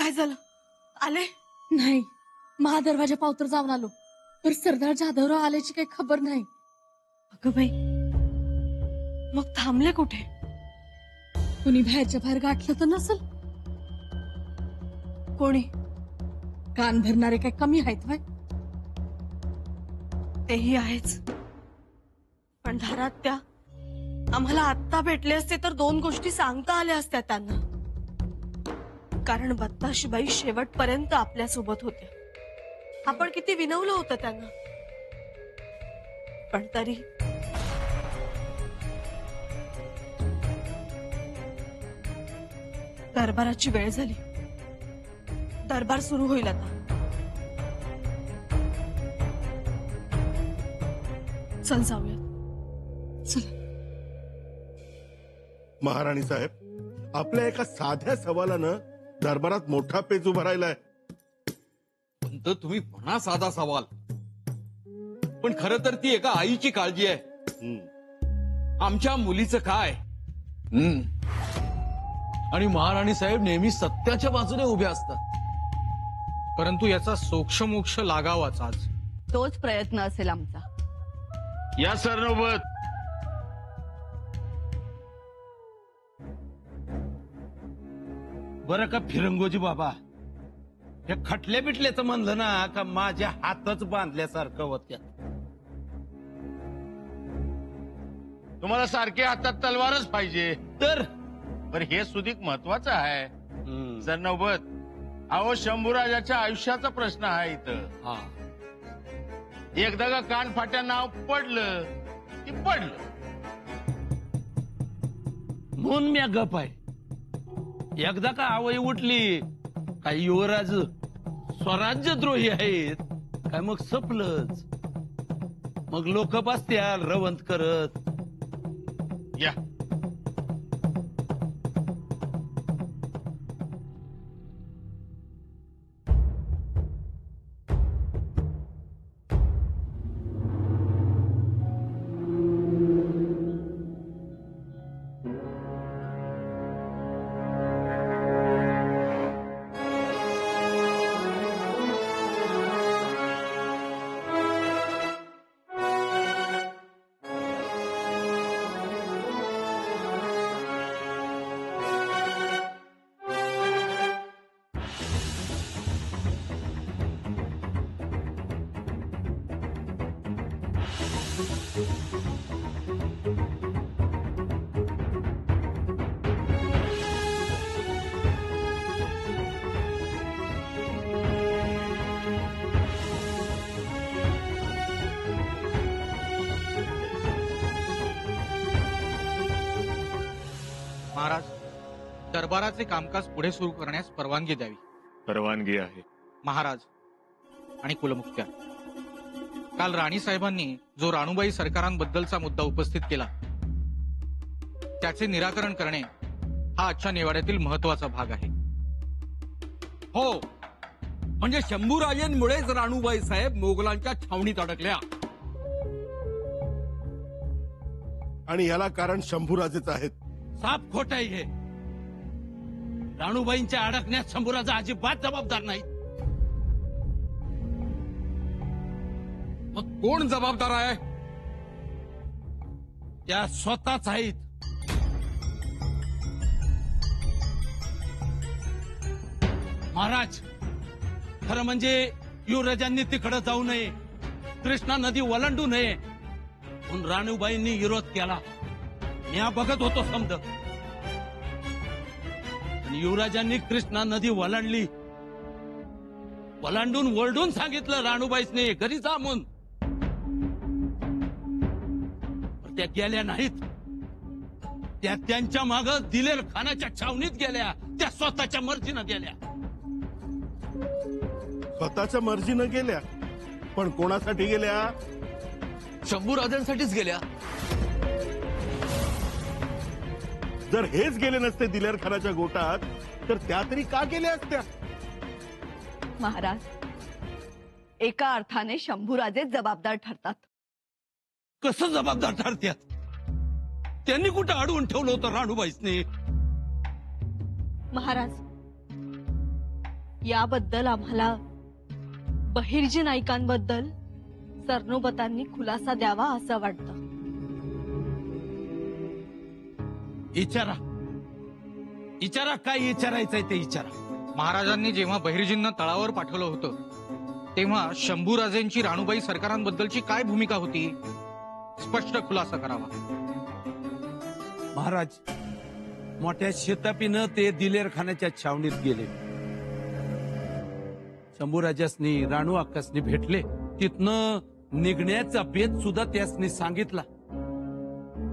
काय झालं? आले नाही, महादरवाजा पावतर जाऊन आलो, तर सरदार जाधवराव आल्याची काही खबर नाही. अगं बाई, मग थांबले कुठे? कुणी बाहेरच्या बाहेर गाठलं तर नसल. कोणी? कान भरणारे काही कमी आहेत व्हय? तेही आहेच, पण दारात त्या आम्हाला आत्ता भेटले असते तर दोन गोष्टी सांगता आल्या असत्या त्यांना. कारण बत्ताशीबाई शेवटपर्यंत आपल्या सोबत होत्या. आपण किती विनवलं होतं त्यांना, पण तरी दरबाराची वेळ झाली. दरबार सुरू होईल आता. चल जाऊया. चल. महाराणी साहेब, आपल्या एका साध्या सवालानं दरबारात मोठा पेच उभा राहिलाय. पण तर तुम्ही म्हणा साधा सवाल, पण खरं तर ती एका आईची काळजी आहे. आमच्या मुलीचं काय. आणि महाराणी साहेब नेहमी सत्याच्या बाजूने उभे असतात. परंतु याचा सोक्षमोक्ष लागावाच आज. तोच प्रयत्न असेल आमचा. या सरनोबत. बरं का फिरंगोजी बाबा, हे खटले बिटल्याचं म्हणलं ना का माझ्या हातच बांधल्यासारखं होत्या. तुम्हाला सारखे हातात तलवारच पाहिजे तर हे सुधिक महत्वाचं आहे. सरनोबत, अहो शंभूराजाच्या आयुष्याचा प्रश्न आहे इथं. एकदा का कान फाट्या नाव पडलं की पडलं म्हणून मी गप आहे. एकदा का आवई उठली काही युवराज स्वराज्यद्रोही आहेत काय मग सपलंच. मग लोक बसत्याल रवंत करत. या महाराज, दरबाराचे कामकाज पुढे सुरू करण्यास परवानगी द्यावी. परवानगी आहे महाराज आणि कुलमुख्त्या, काल राणी साहेबांनी जो राणूबाई सरकारांबद्दलचा मुद्दा उपस्थित केला त्याचे निराकरण करणे हा आजच्या निवाड्यातील महत्वाचा भाग आहे. हो, म्हणजे शंभूराजेंमुळेच राणूबाई साहेब मोगलांच्या छावणीत अडकल्या. आणि याला कारण शंभूराजेच आहेत. साफ खोट आहे हे. राणूबाईंच्या अडकण्यात शंभूराजा अजिबात जबाबदार नाही. मग कोण जबाबदार आहे? त्या स्वतःच आहेत. महाराज, खरं म्हणजे युवराजांनी तिकडे जाऊ नये, कृष्णा नदी ओलांडू नये म्हणून राणूबाईंनी विरोध केला. मी बघत होतो समज. युवराजांनी कृष्णा नदी ओलांडली. ओलांडून ओरडून सांगितलं राणूबाईसने घरी जा म्हणून. त्या गेल्या नाहीत. त्या त्यांच्या माग दिलेर खानाच्या छावणीत गेल्या. त्या स्वतःच्या मर्जीनं गेल्या. स्वतःच्या मर्जीनं गेल्या, पण कोणासाठी गेल्या? शंभूराजांसाठीच गेल्या. जर हेच गेले नसते दिलेर खानाच्या गोटात तर त्या तरी का गेल्या असत्या? महाराज, एका अर्थाने शंभूराजे जबाबदार ठरतात. कसं जबाबदार ठरत्यात? त्यांनी कुठं अडवून ठेवलं होतं राणूबाईसने? महाराज, याबद्दल आम्हाला बहिर्जी नाईकांबद्दल सरनोबतांनी खुलासा द्यावा असं वाटतं. विचारा काय विचारायचंय ते विचारा. महाराजांनी जेव्हा बहिर्जींना तळावर पाठवलं होतं तेव्हा शंभूराजेंची राणूबाई सरकारांबद्दलची काय भूमिका होती, स्पष्ट खुलासा करावा. महाराज, मोठ्या शेतापीनं ते दिलेर खानाच्या छावणीत गेले. शंभूराजासनी राणू अक्कासनी भेटले. तिथनं निघण्याचा बेत सुद्धा त्यासनी सांगितला.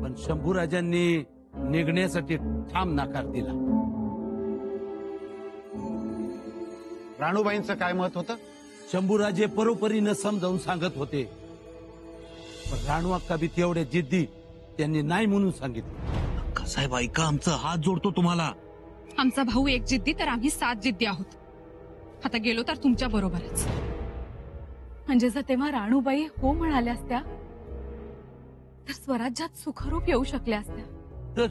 पण शंभूराजांनी निघण्यासाठी ठाम नकार दिला. राणूबाईंचं काय मत होतं? शंभूराजे परोपरीनं समजावून सांगत होते. पण राणू अक्का बी तेवढे जिद्दी, त्यांनी नाही म्हणून सांगितलं. साहेब ऐका, आमचा हात जोडतो तुम्हाला. आमचा भाऊ एक जिद्दी तर आम्ही 7 जिद्दी आहोत. आता गेलो तर तुमच्या बरोबरच. म्हणजे जर तेव्हा राणूबाई हो म्हणाल्या असत्या तर स्वराज्यात सुखरूप येऊ शकल्या असत्या. तर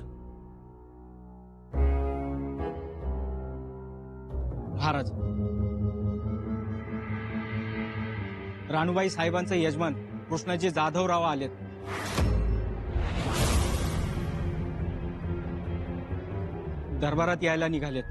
महाराज, राणूबाई साहेबांचे यजमान कृष्णाजी जाधवराव आलेत. दरबारात यायला निघालेत.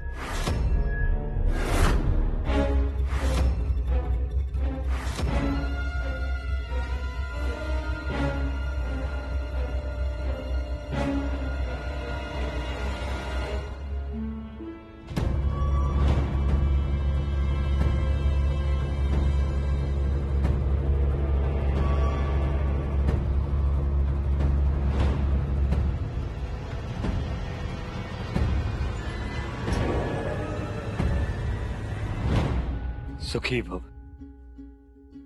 सुखी भव,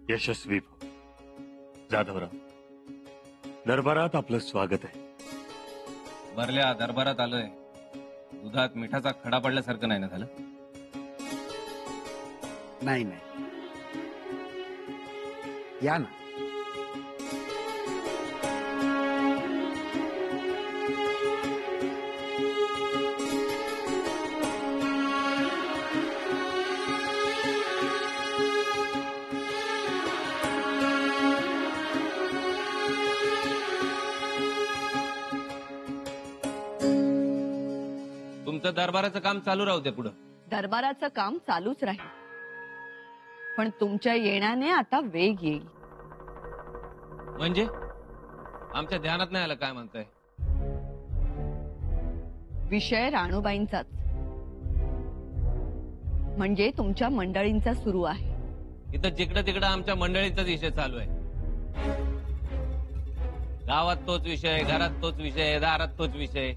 यशस्वी भव. जाधवराव, दरबारात आपलं स्वागत आहे. वरल्या दरबारात आलोय, दुधात मिठाचा खडा पडल्यासारखं नाही ना झालं? नाही, या ना. तुमचं दरबाराचं काम चालू राहू दे पुढं. दरबाराचं काम चालूच राहील, पण तुमच्या येण्याने आता वेग येईल. म्हणजे आमच्या ध्यानात नाही आलं काय म्हणताय? विषय राणूबाईंचाच, म्हणजे तुमच्या मंडळींचा सुरू आहे. इथं जिकडं तिकडं आमच्या मंडळीचाच विषय चालू आहे. गावात तोच विषय, घरात तोच विषय, दारात तोच विषय.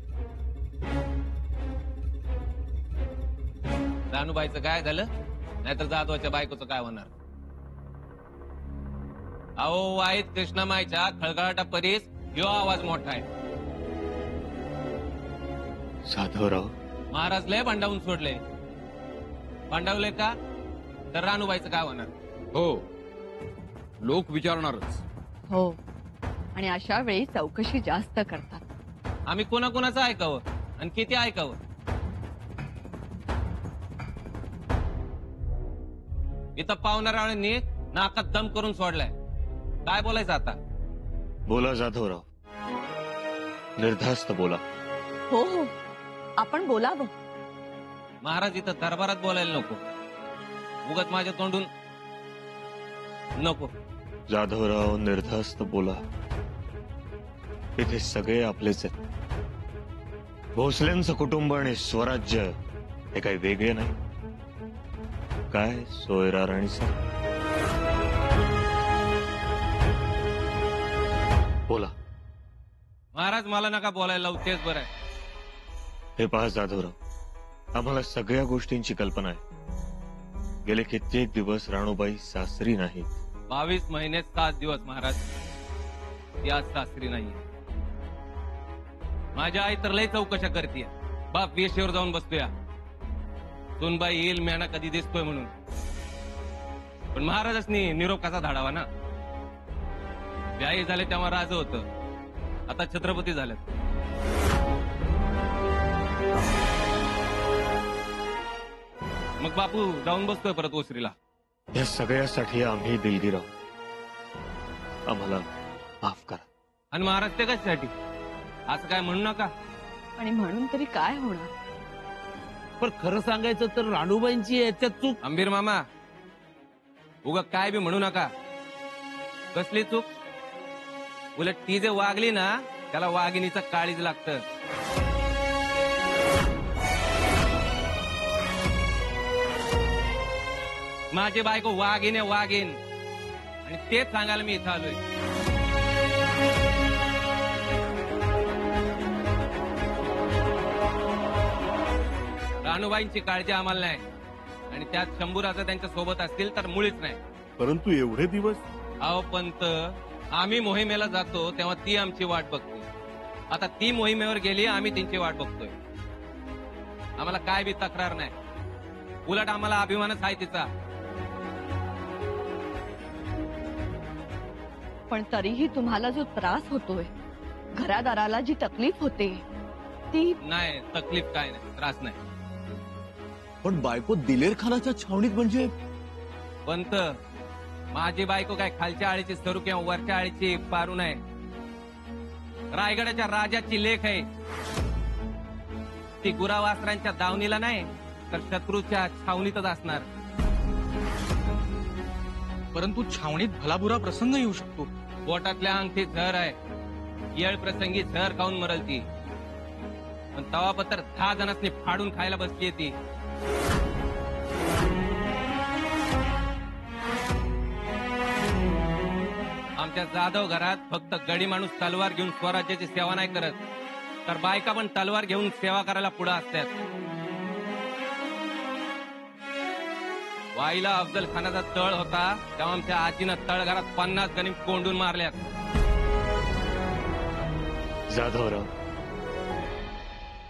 राणूबाईचं काय झालं, नाहीतर जाधवाच्या बायकोचं काय होणार? अहो, वाईत कृष्णामाईच्या खळखळाटा परीस ह्यो आवाज मोठा आहे. जाधवराव, महाराज लय भांडावून सोडले. भांडावले का तर राणूबाईचं काय होणार? हो, लोक विचारणारच. हो, आणि अशा वेळी चौकशी जास्त करतात. आम्ही कोणाकोणाचं ऐकावं आणि किती ऐकावं? इथं पाहुणाऱ्यांनी नाकात दम करून सोडलाय. काय बोलायचं आता? बोला जाधवराव, निर्धास्त बोला. हो हो, आपण बोलावं. महाराज, इथं दरबारात बोलायला नको, उगाच माझ्या तोंडून नको. जाधवराव, निर्धास्त बोला. इथे सगळे आपलेच आहेत. भोसल्यांचं कुटुंब आणि स्वराज्य हे काही वेगळे नाही. काय सोयरा राणीचा? बोला. महाराज, मला नका बोलायला लावू, तेच बरं आहे. हे पहा जाधवराव, आम्हाला सगळ्या गोष्टींची कल्पना आहे. गेले कित्येक दिवस राणूबाई सासरी नाहीत. 22 महिने 7 दिवस महाराज या सासरी नाही. माझ्या आई तर लय चौकशा करते. बाप वेशीवर जाऊन बसतोय, सुनबाई येईल मेणा कधी दिसतोय म्हणून. पण महाराजांनी निरोप कसा धाडावा ना? व्याही झाले तेव्हा राज होतं, आता छत्रपती झाले. मग बापू जाऊन बसतोय परत ओसरीला. या सगळ्यासाठी आम्ही दिलगीर आहोत. आम्हाला माफ करा. आणि महाराज ते कशासाठी? असं काय म्हणू नका. आणि म्हणून तरी काय होणार? पण खरं सांगायचं तर राणूबाईंची याच्यात चूक. अंबीर मामा, उगा काय बी म्हणू नका. कसली चूक? उलट ती जे वागली ना, त्याला वाघिणीचं काळीज लागतं. माझी बायको वाघीण आहे, वाघीण. आणि तेच सांगायला मी इथं आलोय. राणूबाईंची काळजी आम्हाला नाही, आणि त्यात शंभूराजा त्यांच्या सोबत असतील तर मुळीच नाही. परंतु एवढे दिवस अहो पंत, आम्ही मोहिमेला जातो तेव्हा ती आमची वाट बघते. आता ती मोहिमेवर गेली, आम्ही त्यांची वाट बघतोय. आम्हाला काय बी तक्रार नाही, उलट आम्हाला अभिमानच आहे तिचा. पण तरीही तुम्हाला जो त्रास होतोय, घरादाराला जी तकलीफ होते ती नाही. तकलीफ काय नाही, त्रास नाही. पण बायको दिलेर खानाच्या छावणीत म्हणजे पंत, माझी बायको काय खालच्या आळीची सरू किंवा वरच्या आळीची पारू नाही. रायगडाच्या राजाची लेख आहे. ती गुरावासरांच्या दावणीला नाही तर शत्रूच्या छावणीतच असणार. परंतु छावणीत भलाबुरा प्रसंग येऊ शकतो. पोटातल्या अंगठी झर आहे. येळ प्रसंगी झर खाऊन मरल ती. पण तवापत्र 10 जणांनी फाडून खायला बसली ती. आमच्या जाधव घरात फक्त गडी माणूस तलवार घेऊन स्वराज्याची सेवा नाही करत, तर बायका पण तलवार घेऊन सेवा करायला पुढे असतात. वाईला अफजल खानाचा तळ होता तेव्हा आमच्या आजीनं तळघरात 50 गणिम कोंडून मारल्यात. जाधवराव,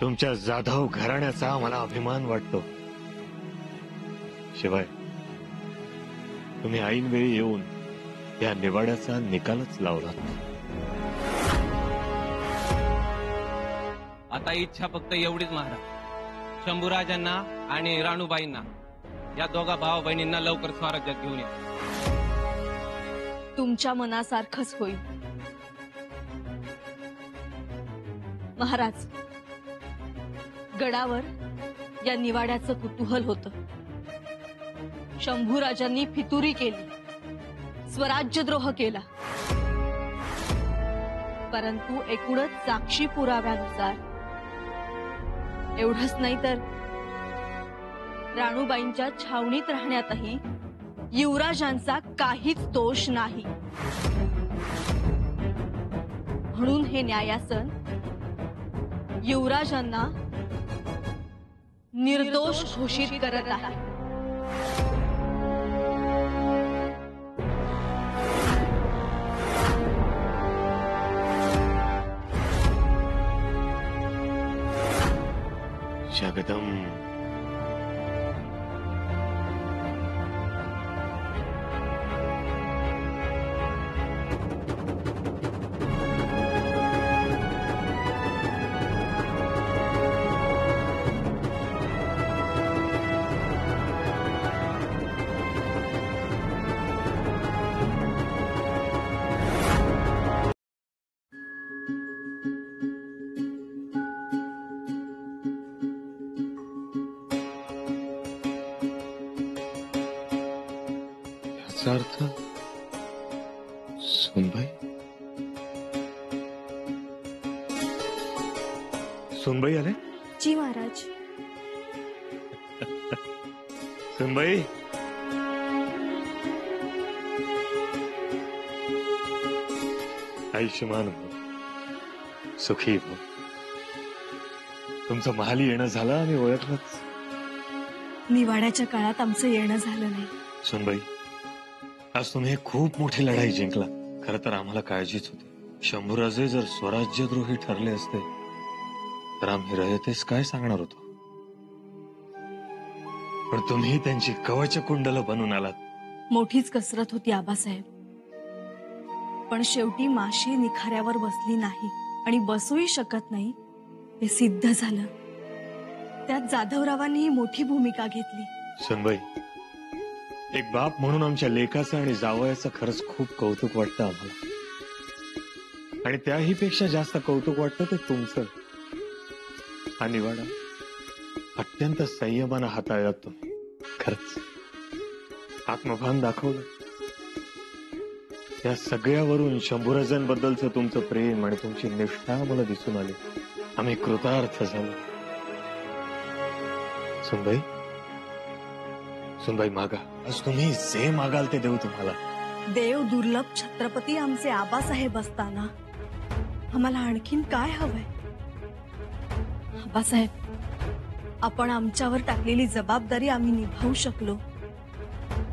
तुमच्या जाधव घराण्याचा आम्हाला अभिमान वाटतो. शिवाय तुम्ही ऐन वेळी येऊन या निवाड्याचा निकालच लावला. आता इच्छा फक्त एवढीच महाराज, शंभूराजांना आणि राणूबाईंना, या दोघा भाऊ बहिणींना लवकर स्वराज्यात घेऊन या. तुमच्या मनासारखंच होईल महाराज. गडावर या निवाड्याचं कुतूहल होतं. शंभूराजांनी फितुरी केली, स्वराज्यद्रोह केला. परंतु एकूणच साक्षी पुराव्यानुसार एवढंच नाही तर राणूबाईंच्या छावणीत राहण्यातही युवराजांचा काहीच दोष नाही. म्हणून हे न्यायासन युवराजांना निर्दोष घोषित करत आहे. जगदम याचा अर्थ सुनबाई सुनबाई आले. जी महाराज. सुनबाई, आयुष्यमान हो, सुखी हो. तुमचं महाली येणं झालं आणि ओळखलंच. निवाड्याच्या काळात आमचं येणं झालं नाही. सुनबाई, आज तुम्ही एक खूप मोठी लढाई जिंकला. खरं तर आम्हाला काळजीच होती. शंभूराजे जर स्वराज्यद्रोही ठरले असते तर आम्ही रयतेस काय सांगणार होतो. पण तुम्ही त्यांची कवच कुंडल बनून आलात. मोठीच कसरत होती आबासाहेब. पण शेवटी माशी निखाऱ्यावर बसली नाही आणि बसूही शकत नाही हे सिद्ध झालं. त्यात जाधवरावांनीही मोठी भूमिका घेतली. सुनबाई, एक बाप म्हणून आमच्या लेकाचं आणि जावयाचं खरंच खूप कौतुक वाटतं आम्हाला. आणि त्याही पेक्षा जास्त कौतुक वाटतं ते तुमचं. हा निवाडा अत्यंत संयमानं हाताळलात तुम्ही. खरंच आत्मभान दाखवलं. या सगळ्यावरून शंभूराजांबद्दलचं तुमचं प्रेम आणि तुमची निष्ठा मला दिसून आली. आम्ही कृतार्थ झालो. सुनबाई, सुनबाई मागा. आज तुम्ही जे मागाल ते देऊ तुम्हाला. देव दुर्लभ छत्रपती आमचे आबासाहेब असताना आम्हाला आणखीन काय हवंय? आबासाहेब, आपण आमच्यावर टाकलेली जबाबदारी आम्ही निभावू शकलो,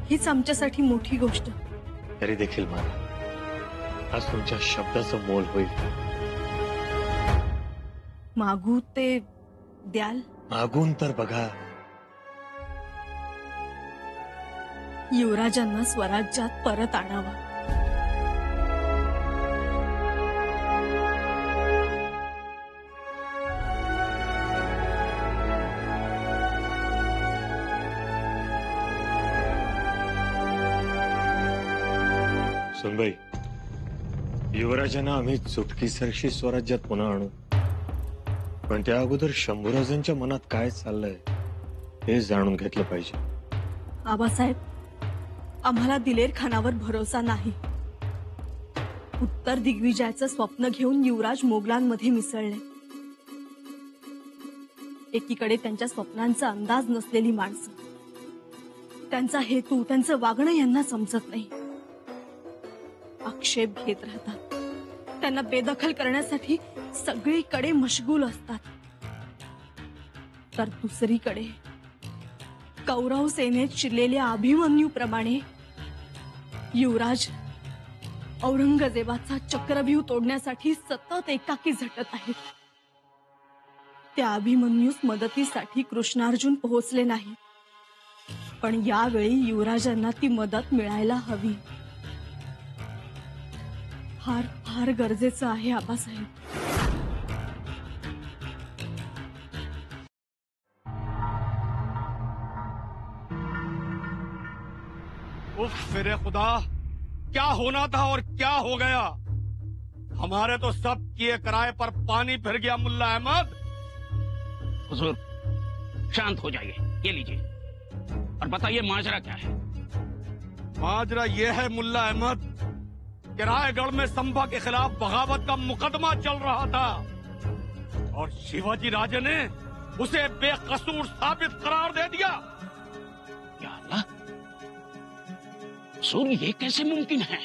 हीच आमच्यासाठी मोठी गोष्ट. तरी देखील मागा. आज तुमच्या शब्दाचं मोल होईल. मागू ते द्याल? मागून तर बघा. युवराजांना स्वराज्यात परत आणावा. सुनबाई, युवराजांना आम्ही चुटकीसरशी स्वराज्यात पुन्हा आणू. पण त्या अगोदर शंभूराजांच्या मनात काय चाललंय हे जाणून घेतलं पाहिजे. आबासाहेब, आम्हाला दिलेर खानावर भरोसा नाही. उत्तर दिग्विजयाचं स्वप्न घेऊन युवराज मोगलांमध्ये मिसळले. एकीकडे त्यांच्या स्वप्नांचा अंदाज नसलेली माणसं, त्यांचा हेतू, त्यांचं वागणं यांना समजत नाही. आक्षेप घेत राहतात. त्यांना बेदखल करण्यासाठी सगळीकडे मशगूल असतात. तर दुसरीकडे कौरव सेनेत शिरलेल्या अभिमन्यूप्रमाणे युवराज औरंगजेबाचा चक्रव्यूह तोडण्यासाठी सतत एकाकी झटत आहेत. त्या अभिमन्यूस मदतीसाठी कृष्णार्जुन पोहोचले नाही, पण यावेळी युवराजांना ती मदत मिळायला हवी. फार फार गरजेचं आहे आबासाहेब. उफ मेरे खुदा, क्या होना था और क्या हो गया. हमारे तो सब किए कराए पर पानी फिर गया. मुल्ला अहमद. हुजूर, शांत हो जाइए. ये लीजिए और बताइए माजरा क्या है. माजरा ये है मुल्ला अहमद, किरायगढ़ में संभा के खिलाफ बगावत का मुकदमा चल रहा था और शिवाजी राजे ने उसे बेकसूर साबित करार दे दिया. या अल्लाह, हुजूर ये कैसे मुमकिन है.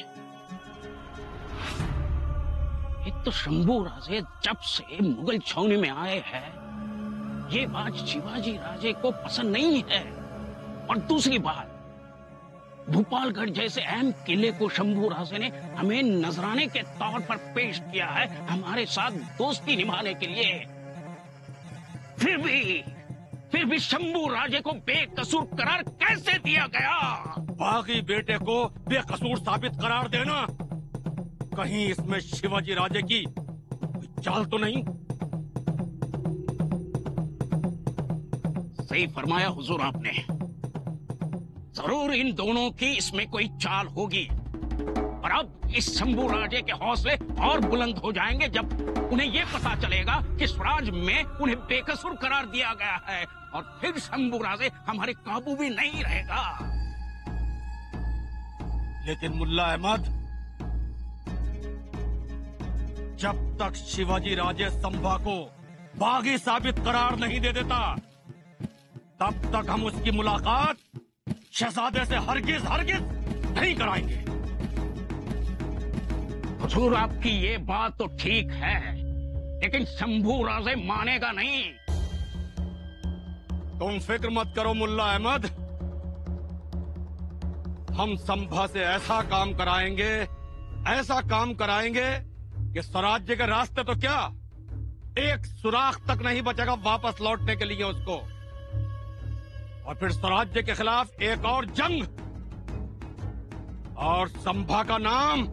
एक तो शंभू राजे जब से मुगल छावनी में आए हैं, ये बात शिवाजी राजे को पसंद नहीं है. और दूसरी बात, भोपालगढ़ जैसे अहम किले को शंभू राजे ने हमें नजराने के तौर पर पेश किया है हमारे साथ दोस्ती निभाने के लिए. फिर भी शंभू राजे को बेकसूर करार कैसे दिया गया. बागी बेटे को बेकसूर साबित करार देना, कहीं इसमें शिवाजी राजे की कोई चाल तो नहीं. सही फरमाया हुजूर आपने. जरूर इन दोनों की इसमें कोई चाल होगी. और अब इस शंभू राजे के हौसले और बुलंद हो जाएंगे जब उन्हें ये पता चलेगा कि स्वराज में उन्हें बेकसूर करार दिया गया है. और फिर शंभू राजे हमारे काबू भी नहीं रहेगा. लेकिन मुल्ला अहमद, जब तक शिवाजी राजे संभा को बागी साबित करार नहीं दे देता, तब तक हम उसकी मुलाकात शहजादे से हरगिज हरगिज नहीं कराएंगे. हुजूर, आपकी ये बात तो ठीक है, लेकिन शंभू राजे मानेगा नहीं. तुम फिक्र मत करो मुल्ला अहमद, हम संभा से ऐसा काम कराएंगे कि स्वराज्य के रास्ते तो क्या, एक सुराख तक नहीं बचेगा वापस लौटने के लिए उसको. और फिर स्वराज्य के खिलाफ एक और जंग, और संभा का नाम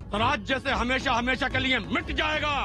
स्वराज्य से हमेशा हमेशा के लिए मिट जाएगा.